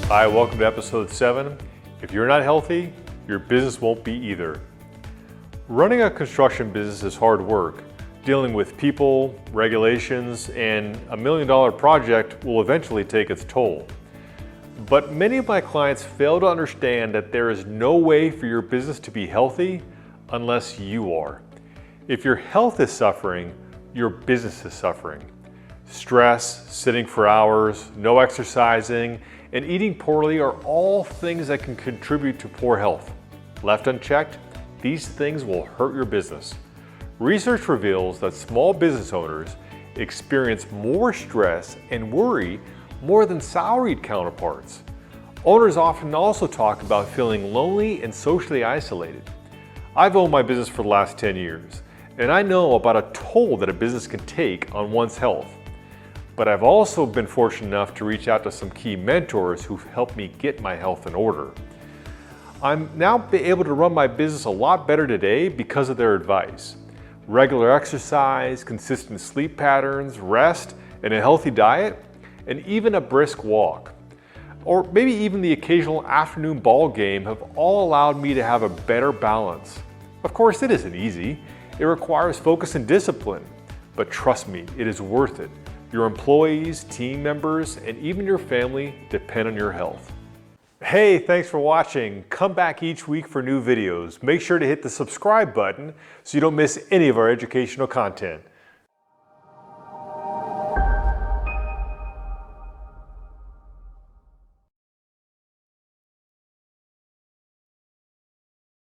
Hi, welcome to episode 7. If you're not healthy, your business won't be either. Running a construction business is hard work. Dealing with people, regulations, and a $1 million project will eventually take its toll. But many of my clients fail to understand that there is no way for your business to be healthy unless you are. If your health is suffering, your business is suffering. Stress, sitting for hours, no exercising, and eating poorly are all things that can contribute to poor health. Left unchecked, these things will hurt your business. Research reveals that small business owners experience more stress and worry more than salaried counterparts. Owners often also talk about feeling lonely and socially isolated. I've owned my business for the last 10 years, and I know about a toll that a business can take on one's health. But I've also been fortunate enough to reach out to some key mentors who've helped me get my health in order. I'm now able to run my business a lot better today because of their advice. Regular exercise, consistent sleep patterns, rest, and a healthy diet, and even a brisk walk, or maybe even the occasional afternoon ball game have all allowed me to have a better balance. Of course, it isn't easy. It requires focus and discipline, but trust me, it is worth it. Your employees, team members, and even your family depend on your health. Hey, thanks for watching. Come back each week for new videos. Make sure to hit the subscribe button so you don't miss any of our educational content.